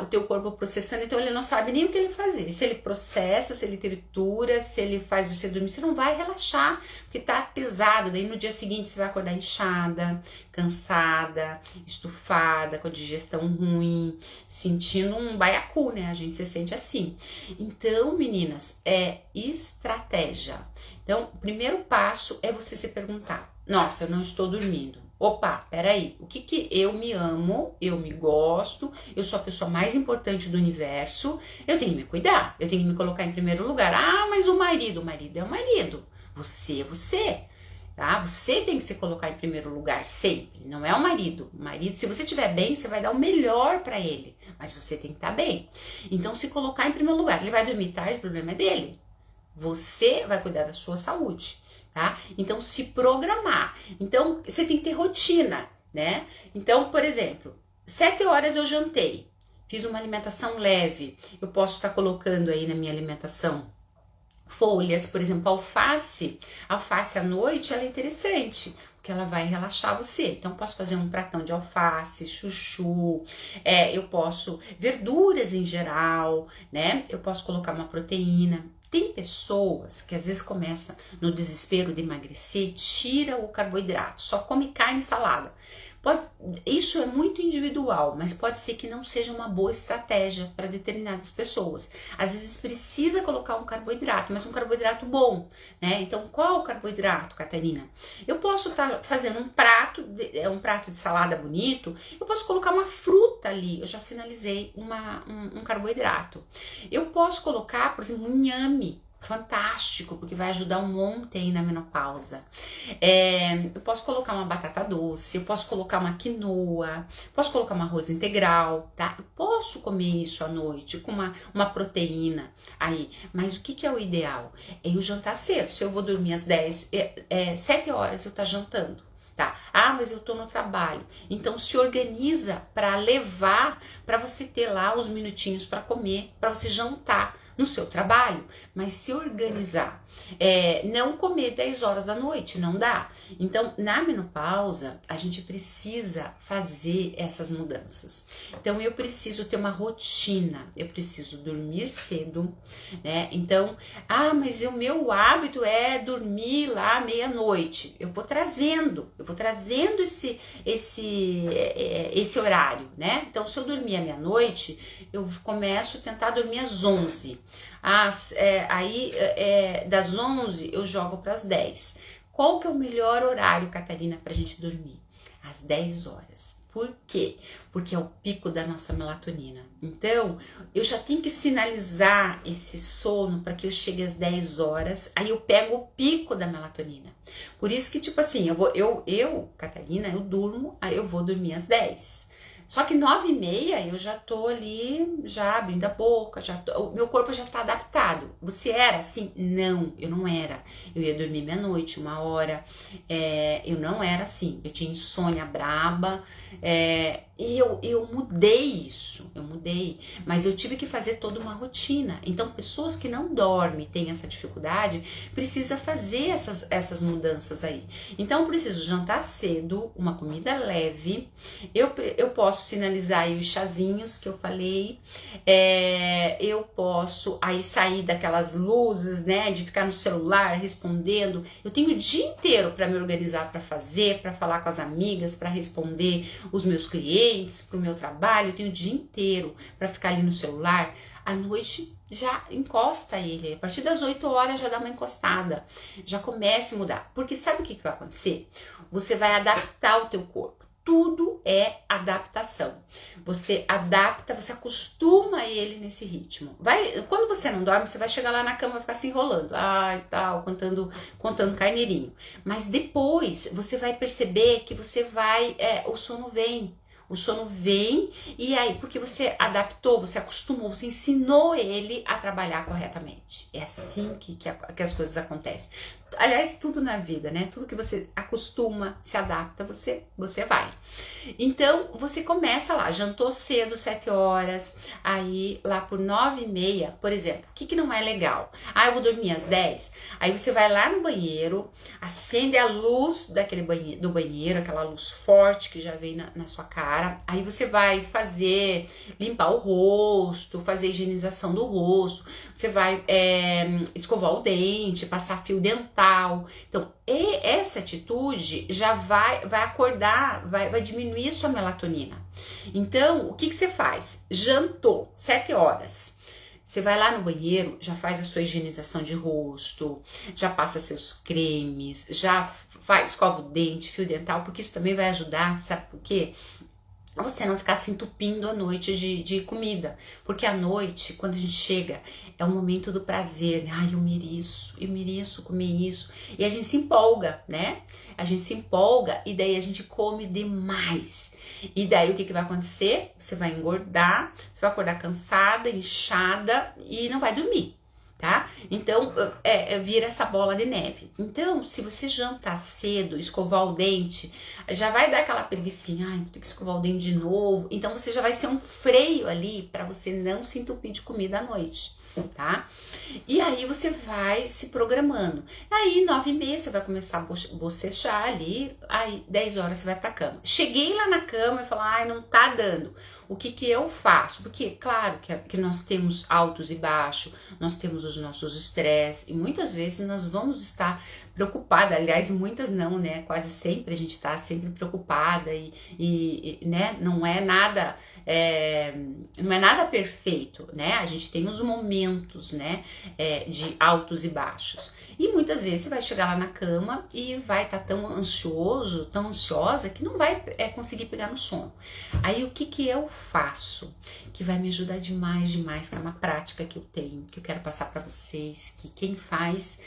o teu corpo processando, então ele não sabe nem o que ele fazer. Se ele processa, se ele tritura, se ele faz você dormir, você não vai relaxar, porque tá pesado, daí no dia seguinte você vai acordar inchada, cansada, estufada, com a digestão ruim, sentindo um baiacu, né? A gente se sente assim. Então, meninas, é estratégia. Então, o primeiro passo é você se perguntar: nossa, eu não estou dormindo. Opa, peraí, o que que eu me amo, eu me gosto, eu sou a pessoa mais importante do universo, eu tenho que me cuidar, eu tenho que me colocar em primeiro lugar. Ah, mas o marido é o marido, você é você, tá? Você tem que se colocar em primeiro lugar sempre, não é o marido. O marido, se você estiver bem, você vai dar o melhor pra ele, mas você tem que estar bem. Então, se colocar em primeiro lugar, ele vai dormir tarde, o problema é dele. Você vai cuidar da sua saúde, tá? Então, se programar. Então, você tem que ter rotina, né? Então, por exemplo, 7 horas eu jantei, fiz uma alimentação leve. Eu posso estar colocando aí na minha alimentação folhas, por exemplo, alface. Alface à noite, ela é interessante, porque ela vai relaxar você. Então, posso fazer um pratão de alface, chuchu, eu posso, verduras em geral, né? Eu posso colocar uma proteína. Tem pessoas que às vezes começam no desespero de emagrecer, tira o carboidrato, só come carne e salada. Isso é muito individual, mas pode ser que não seja uma boa estratégia para determinadas pessoas. Às vezes precisa colocar um carboidrato, mas um carboidrato bom, né? Então, qual é o carboidrato, Catarina? Eu posso estar fazendo um prato de salada bonito, eu posso colocar uma fruta ali, eu já sinalizei um carboidrato. Eu posso colocar, por exemplo, um inhame. Fantástico, porque vai ajudar um monte aí na menopausa. Eu posso colocar uma batata doce, eu posso colocar uma quinoa, posso colocar um arroz integral, tá? Eu posso comer isso à noite com uma proteína aí, mas o que é o ideal? É eu jantar cedo. Se eu vou dormir às 7 horas eu tá jantando. Tá. Ah, mas eu tô no trabalho. Então se organiza para levar, para você ter lá uns minutinhos para comer, para você jantar no seu trabalho, mas se organizar. Não comer 10 horas da noite, não dá. Então, na menopausa, a gente precisa fazer essas mudanças. Então, eu preciso ter uma rotina, eu preciso dormir cedo, né? Então, mas o meu hábito é dormir lá meia-noite. Eu vou trazendo esse horário, né? Então, se eu dormir à meia-noite, eu começo a tentar dormir às 11. Das 11 eu jogo para as 10. Qual que é o melhor horário, Catarina, para a gente dormir? Às 10 horas. Por quê? Porque é o pico da nossa melatonina. Então, eu já tenho que sinalizar esse sono para que eu chegue às 10 horas, aí eu pego o pico da melatonina. Por isso que, tipo assim, Catarina, eu durmo, aí eu vou dormir às 10. Só que 9h30 eu já tô ali, já abrindo a boca, o meu corpo já tá adaptado. Você era assim? Não, eu não era. Eu ia dormir meia-noite, 1h. Eu não era assim. Eu tinha insônia braba. E eu mudei isso, mas eu tive que fazer toda uma rotina. Então, pessoas que não dormem, têm essa dificuldade, precisa fazer essas mudanças aí. Então, eu preciso jantar cedo, uma comida leve, eu posso sinalizar aí os chazinhos que eu falei, eu posso aí sair daquelas luzes, né, de ficar no celular respondendo. Eu tenho o dia inteiro para me organizar, para fazer, para falar com as amigas, para responder os meus clientes, para o meu trabalho. Eu tenho o dia inteiro para ficar ali no celular. À noite já encosta ele, a partir das 8 horas já dá uma encostada, já começa a mudar, porque sabe o que vai acontecer? Você vai adaptar o teu corpo. Tudo é adaptação. Você adapta, você acostuma ele nesse ritmo. Quando você não dorme, você vai chegar lá na cama, vai ficar se enrolando, contando carneirinho. Mas depois você vai perceber que o sono vem. O sono vem e aí, porque você adaptou, você acostumou, você ensinou ele a trabalhar corretamente. É assim que as coisas acontecem. Aliás, tudo na vida, né? Tudo que você acostuma, se adapta, você vai. Então, você começa lá, jantou cedo, 7 horas, aí lá por 9h30, por exemplo, o que não é legal? Eu vou dormir às 10, aí você vai lá no banheiro, acende a luz do banheiro, aquela luz forte que já vem na sua cara, aí você vai limpar o rosto, fazer higienização do rosto, você vai escovar o dente, passar fio dental. Então, essa atitude já vai acordar, vai diminuir a sua melatonina. Então, o que você faz? Jantou, 7 horas. Você vai lá no banheiro, já faz a sua higienização de rosto, já passa seus cremes, já escova o dente, fio dental, porque isso também vai ajudar, sabe por quê? Você não ficar se entupindo à noite de comida, porque à noite, quando a gente chega, é o momento do prazer, né? Ai, eu mereço comer isso, e a gente se empolga, né? A gente se empolga e daí a gente come demais, e daí o que vai acontecer? Você vai engordar, você vai acordar cansada, inchada e não vai dormir. Tá? Então, vira essa bola de neve. Então, se você jantar cedo, escovar o dente, já vai dar aquela preguicinha, ai, vou ter que escovar o dente de novo. Então, você já vai ser um freio ali para você não se entupir de comida à noite, tá? E aí, você vai se programando. Aí, 9h30, você vai começar a bocejar ali, aí, 10 horas você vai pra cama. Cheguei lá na cama e falo, ai, não tá dando. O que eu faço? Porque, claro, que nós temos altos e baixos, nós temos os nossos estresses, e muitas vezes nós vamos estar preocupada, aliás, muitas não, né? Quase sempre a gente tá sempre preocupada e né? Não é nada perfeito, né? A gente tem os momentos, né? De altos e baixos. E muitas vezes você vai chegar lá na cama e vai estar tão ansioso, tão ansiosa, que não vai conseguir pegar no sono. Aí o que eu faço? Que vai me ajudar demais, que é uma prática que eu tenho, que eu quero passar para vocês, que quem faz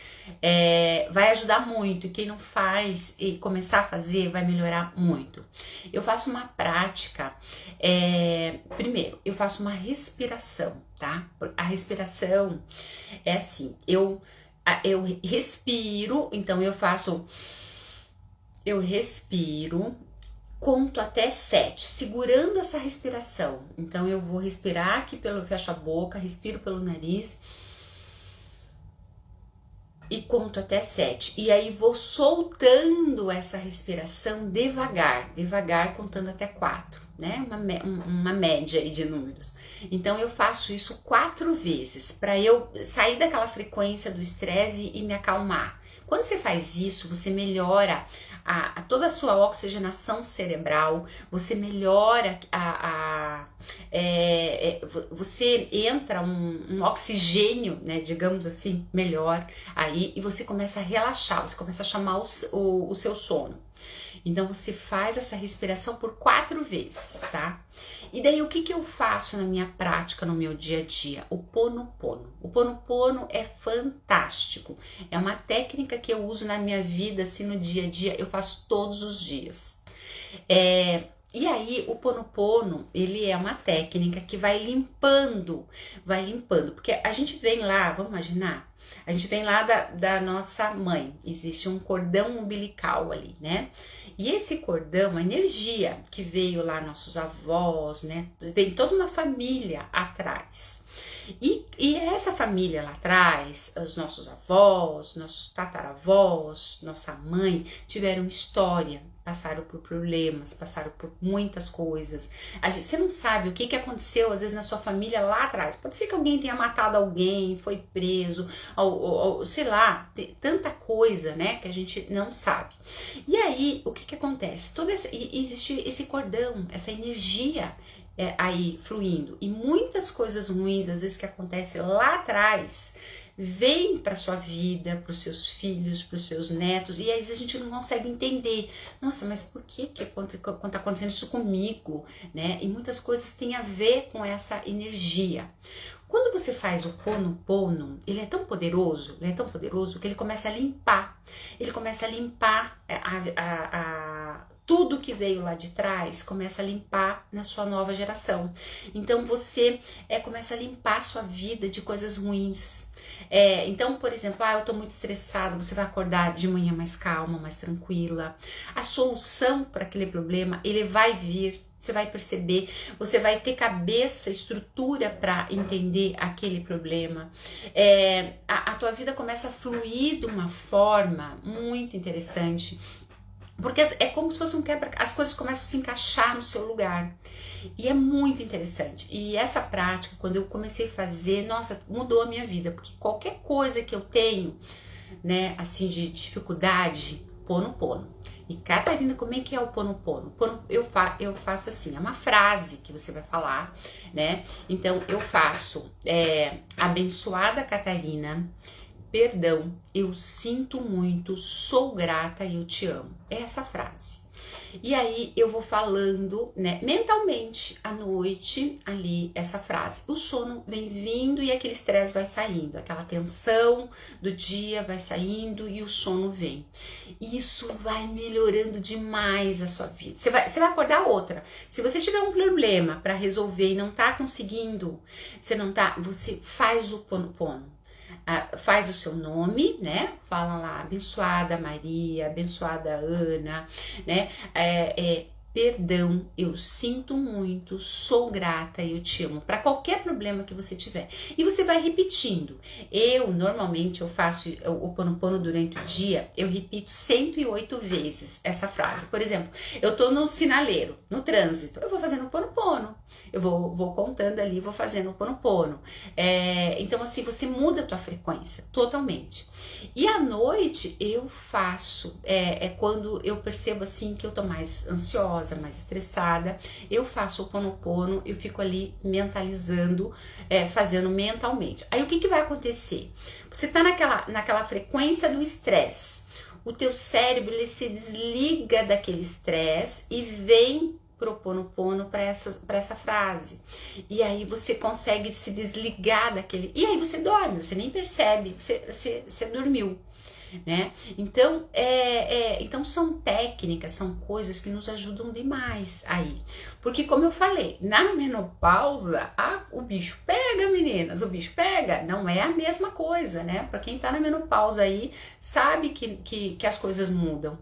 vai ajudar muito, e quem não faz e começar a fazer vai melhorar muito. Eu faço uma prática, primeiro, eu faço uma respiração, tá? A respiração é assim, eu respiro, então eu respiro, conto até 7, segurando essa respiração. Então eu vou respirar aqui fecho a boca, respiro pelo nariz e conto até 7. E aí vou soltando essa respiração devagar, contando até 4, né? Uma média aí de números. Então eu faço isso 4 vezes para eu sair daquela frequência do estresse e me acalmar. Quando você faz isso, você melhora toda a sua oxigenação cerebral, você melhora você entra um oxigênio, né, digamos assim, melhor aí, e você começa a relaxar, você começa a chamar o seu sono. Então você faz essa respiração por 4 vezes, tá? E daí o que eu faço na minha prática, no meu dia a dia? O Ponopono. O Ponopono é fantástico. É uma técnica que eu uso na minha vida, assim, no dia a dia, eu faço todos os dias. E aí o Ponopono, ele é uma técnica que vai limpando, porque a gente vem lá, vamos imaginar, a gente vem lá da nossa mãe, existe um cordão umbilical ali, né? E esse cordão, a energia que veio lá, nossos avós, né? Vem toda uma família atrás. E essa família lá atrás, os nossos avós, nossos tataravós, nossa mãe, tiveram história, passaram por problemas, passaram por muitas coisas. Você não sabe o que aconteceu às vezes na sua família lá atrás. Pode ser que alguém tenha matado alguém, foi preso, ou sei lá, tem tanta coisa, né, que a gente não sabe. E aí, o que acontece? Existe esse cordão, essa energia aí fluindo, e muitas coisas ruins às vezes que acontecem lá atrás vem para sua vida, para os seus filhos, para os seus netos, e às vezes a gente não consegue entender. Nossa, mas por que tá acontecendo isso comigo, né? E muitas coisas têm a ver com essa energia. Quando você faz o Ponopono, ele é tão poderoso que ele começa a limpar. Ele começa a limpar tudo que veio lá de trás, começa a limpar na sua nova geração. Então você começa a limpar a sua vida de coisas ruins. Então, por exemplo, eu tô muito estressada, você vai acordar de manhã mais calma, mais tranquila. A solução para aquele problema, ele vai vir. Você vai perceber, você vai ter cabeça, estrutura para entender aquele problema. A tua vida começa a fluir de uma forma muito interessante, porque é como se fosse um quebra, as coisas começam a se encaixar no seu lugar. E é muito interessante. E essa prática, quando eu comecei a fazer, nossa, mudou a minha vida, porque qualquer coisa que eu tenho, né, assim, de dificuldade, Ponopono. E Catarina, como é que é o Ponopono? Eu faço assim, é uma frase que você vai falar, né? Então eu faço abençoada Catarina, perdão, eu sinto muito, sou grata e eu te amo. É essa frase. E aí eu vou falando, né, mentalmente à noite ali essa frase. O sono vem vindo e aquele estresse vai saindo, aquela tensão do dia vai saindo e o sono vem. Isso vai melhorando demais a sua vida. Você vai acordar outra. Se você tiver um problema para resolver e não tá conseguindo, você faz o Ponopono. Faz o seu nome, né? Fala lá, abençoada Maria, abençoada Ana, né? Perdão, eu sinto muito, sou grata e eu te amo, para qualquer problema que você tiver. E você vai repetindo. Normalmente, eu faço o Ponopono durante o dia, eu repito 108 vezes essa frase. Por exemplo, eu tô no sinaleiro, no trânsito, eu vou fazendo o Ponopono. Eu vou contando ali, vou fazendo o Ponopono. Então, assim, você muda a tua frequência totalmente. E à noite, eu faço, quando eu percebo, assim, que eu tô mais ansiosa, mais estressada, eu faço o Ponopono, eu fico ali mentalizando, fazendo mentalmente. Aí o que vai acontecer? Você tá naquela frequência do estresse, o teu cérebro ele se desliga daquele estresse e vem pro Ponopono para essa frase. E aí você consegue se desligar daquele. E aí você dorme, você nem percebe, você dormiu. Né? Então, então são técnicas, são coisas que nos ajudam demais aí. Porque como eu falei, na menopausa, o bicho pega, meninas, o bicho pega, não é a mesma coisa, né? Pra quem tá na menopausa aí, sabe que as coisas mudam.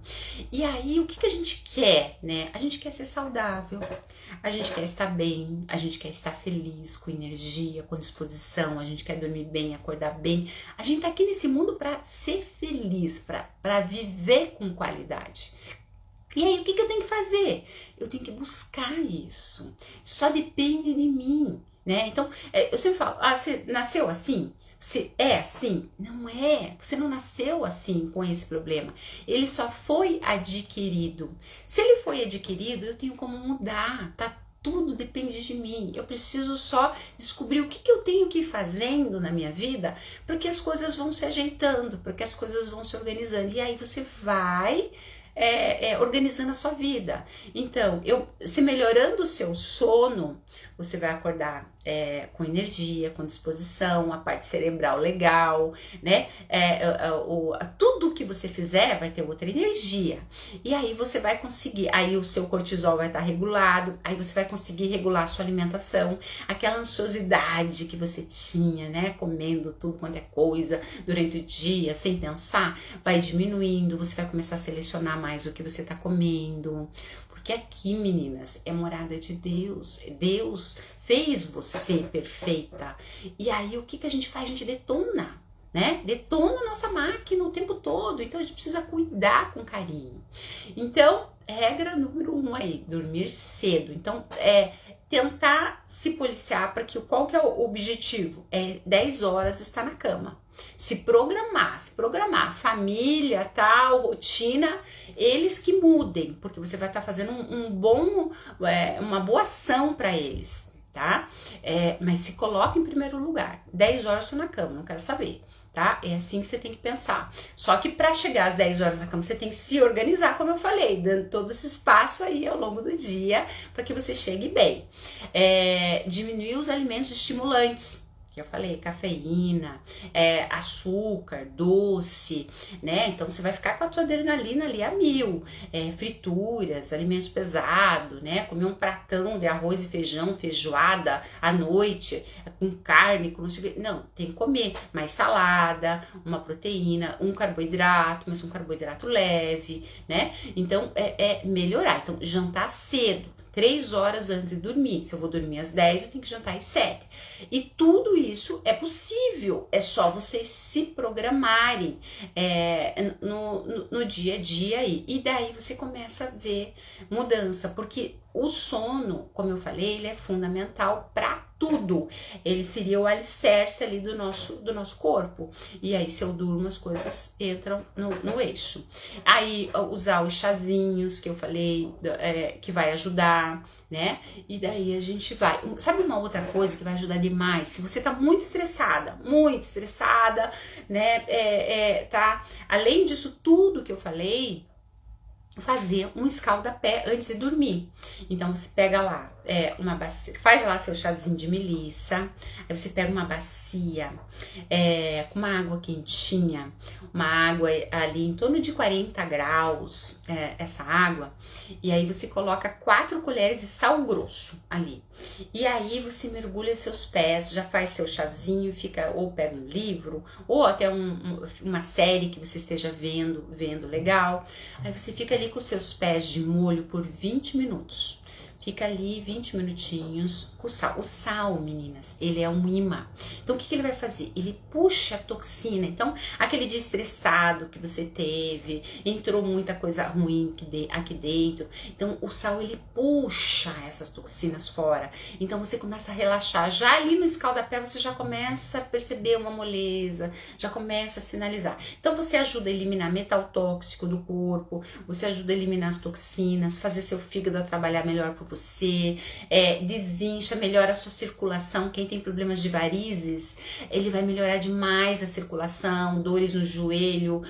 E aí, o que a gente quer, né? A gente quer ser saudável, a gente quer estar bem, a gente quer estar feliz, com energia, com disposição, a gente quer dormir bem, acordar bem. A gente tá aqui nesse mundo para ser feliz, para viver com qualidade. E aí, o que eu tenho que fazer? Eu tenho que buscar isso. Só depende de mim, né? Então, eu sempre falo, você nasceu assim? Você é assim? Não é. Você não nasceu assim com esse problema. Ele só foi adquirido. Se ele foi adquirido, eu tenho como mudar, tá? Tudo depende de mim. Eu preciso só descobrir o que eu tenho que ir fazendo na minha vida para que as coisas vão se ajeitando, para que as coisas vão se organizando. E aí você vai organizando a sua vida. Então, se melhorando o seu sono, você vai acordar com energia, com disposição, a parte cerebral legal, né? Tudo que você fizer vai ter outra energia. E aí você vai conseguir, aí o seu cortisol vai estar regulado, aí você vai conseguir regular a sua alimentação, aquela ansiosidade que você tinha, né? Comendo tudo quanto é coisa durante o dia, sem pensar, vai diminuindo, você vai começar a selecionar mais o que você tá comendo. Porque aqui, meninas, é morada de Deus. Deus fez você perfeita. E aí, o que a gente faz? A gente detona, né? Detona a nossa máquina o tempo todo. Então, a gente precisa cuidar com carinho. Então, regra número 1 aí, dormir cedo. Então, tentar se policiar para que qual que é o objetivo? 10 horas estar na cama. Se programar, família, tal, rotina, eles que mudem, porque você vai estar fazendo uma boa ação para eles, tá? Mas se coloca em primeiro lugar. 10 horas estou na cama, não quero saber, tá? É assim que você tem que pensar. Só que para chegar às 10 horas na cama, você tem que se organizar, como eu falei, dando todo esse espaço aí ao longo do dia para que você chegue bem. Diminuir os alimentos estimulantes, que eu falei, cafeína, açúcar, doce, né? Então você vai ficar com a tua adrenalina ali a 1000. Frituras, alimentos pesados, né? Comer um pratão de arroz e feijão, feijoada à noite, com carne, com não sei o que. Não, tem que comer mais salada, uma proteína, um carboidrato, mas um carboidrato leve, né? Então melhorar. Então, jantar cedo. 3 horas antes de dormir. Se eu vou dormir às 10, eu tenho que jantar às 7. E tudo isso é possível. É só vocês se programarem no dia a dia aí. E daí você começa a ver mudança. Porque o sono, como eu falei, ele é fundamental para tudo. Ele seria o alicerce ali do nosso corpo. E aí, se eu durmo, as coisas entram no eixo. Aí, usar os chazinhos que eu falei, que vai ajudar, né? E daí a gente vai. Sabe uma outra coisa que vai ajudar demais? Se você tá muito estressada, né? Tá? Além disso tudo que eu falei, fazer um escalda-pé antes de dormir. Então você pega lá uma bacia, faz lá seu chazinho de melissa, aí você pega uma bacia com uma água quentinha, uma água ali em torno de 40 graus, essa água, e aí você coloca 4 colheres de sal grosso ali, e aí você mergulha seus pés, já faz seu chazinho, fica, ou pega um livro, ou até uma série que você esteja vendo legal, aí você fica ali com os seus pés de molho por 20 minutos. Fica ali 20 minutinhos com sal. O sal, meninas, ele é um imã. Então, o que ele vai fazer? Ele puxa a toxina. Então, aquele dia estressado que você teve, entrou muita coisa ruim aqui dentro. Então, o sal, ele puxa essas toxinas fora. Então, você começa a relaxar. Já ali no escalda-pé, você já começa a perceber uma moleza, já começa a sinalizar. Então, você ajuda a eliminar metal tóxico do corpo, você ajuda a eliminar as toxinas, fazer seu fígado a trabalhar melhor por você, desincha, melhora a sua circulação. Quem tem problemas de varizes, ele vai melhorar demais a circulação, dores no joelho,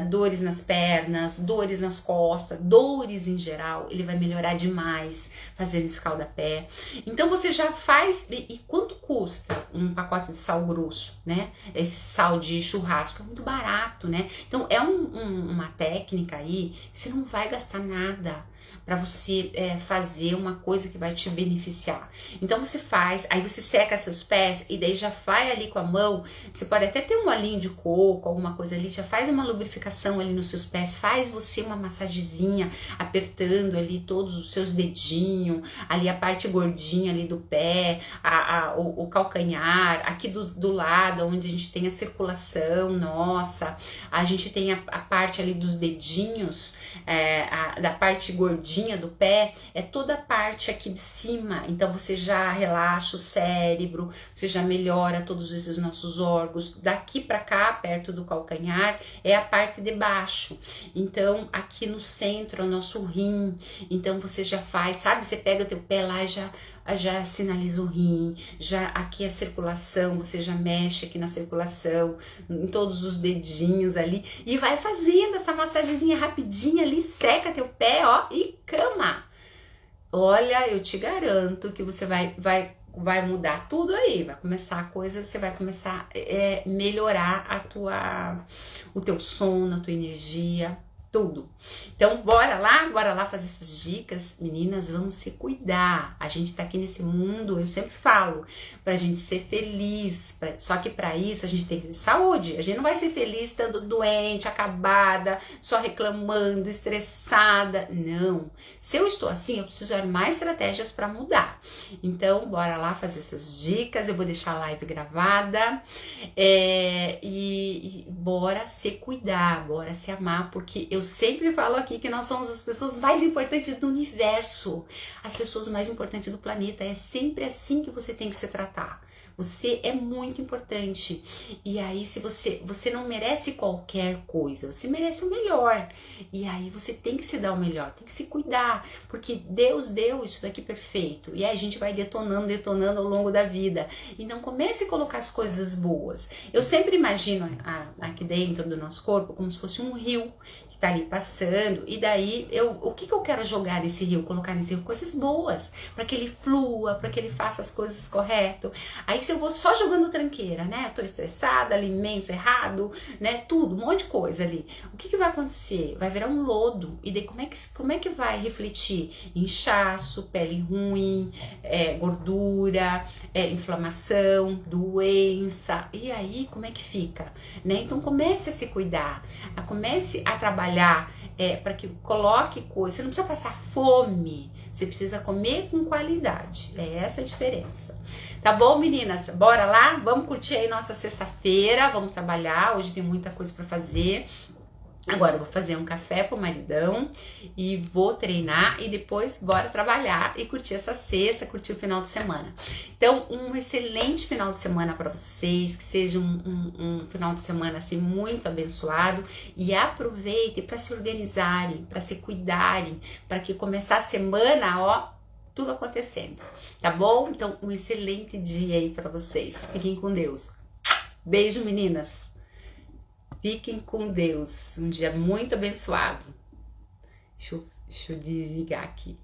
dores nas pernas, dores nas costas, dores em geral, ele vai melhorar demais fazendo escalda-pé. Então você já faz. E quanto custa um pacote de sal grosso, né? Esse sal de churrasco é muito barato, né? Então é uma técnica aí que você não vai gastar nada para você fazer uma coisa que vai te beneficiar. Então você faz, aí você seca seus pés e daí já vai ali com a mão, você pode até ter um olhinho de coco, alguma coisa ali, já faz uma lubrificação ali nos seus pés, faz você uma massagenzinha, apertando ali todos os seus dedinhos, ali a parte gordinha ali do pé, o calcanhar, aqui do lado, onde a gente tem a circulação nossa, a gente tem a parte ali dos dedinhos, da parte gordinha do pé, toda a parte aqui de cima. Então você já relaxa o cérebro, você já melhora todos esses nossos órgãos. Daqui para cá, perto do calcanhar, é a parte de baixo. Então aqui no centro é o nosso rim. Então você já faz, sabe? Você pega o teu pé lá e já sinaliza o rim, já aqui a circulação, você já mexe aqui na circulação, em todos os dedinhos ali, e vai fazendo essa massagenzinha rapidinha ali, seca teu pé, ó, e cama. Olha, eu te garanto que você vai mudar tudo aí, vai começar a coisa, você vai começar a melhorar o teu sono, a tua energia, tudo. Então, bora lá fazer essas dicas. Meninas, vamos se cuidar. A gente tá aqui nesse mundo, eu sempre falo, pra gente ser feliz. Só que pra isso a gente tem que ter saúde. A gente não vai ser feliz estando doente, acabada, só reclamando, estressada. Não. Se eu estou assim, eu preciso armar estratégias pra mudar. Então, bora lá fazer essas dicas. Eu vou deixar a live gravada. E bora se cuidar, bora se amar, porque eu sempre falo aqui que nós somos as pessoas mais importantes do universo, as pessoas mais importantes do planeta. É sempre assim que você tem que se tratar. Você é muito importante. E aí, se você não merece qualquer coisa, você merece o melhor. E aí você tem que se dar o melhor, tem que se cuidar, porque Deus deu isso daqui perfeito. E aí a gente vai detonando ao longo da vida. Então comece a colocar as coisas boas. Eu sempre imagino aqui dentro do nosso corpo como se fosse um rio tá ali passando, e daí o que eu quero jogar nesse rio, colocar nesse rio? Coisas boas, para que ele flua, para que ele faça as coisas correto. Aí se eu vou só jogando tranqueira, né, eu tô estressada, alimento errado, né, tudo, um monte de coisa ali, o que vai acontecer? Vai virar um lodo, e daí como é que vai refletir? Inchaço, pele ruim, gordura, inflamação, doença, e aí como é que fica? Né? Então comece a se cuidar, comece a trabalhar para que coloque coisa. Você não precisa passar fome, você precisa comer com qualidade. É essa a diferença. Tá bom, meninas? Bora lá? Vamos curtir aí nossa sexta-feira, vamos trabalhar. Hoje tem muita coisa para fazer. Agora eu vou fazer um café pro maridão e vou treinar e depois bora trabalhar e curtir essa sexta, curtir o final de semana. Então, um excelente final de semana para vocês, que seja um final de semana assim muito abençoado, e aproveitem para se organizarem, para se cuidarem, para que começar a semana, ó, tudo acontecendo, tá bom? Então, um excelente dia aí para vocês. Fiquem com Deus. Beijo, meninas. Fiquem com Deus. Um dia muito abençoado. Deixa eu desligar aqui.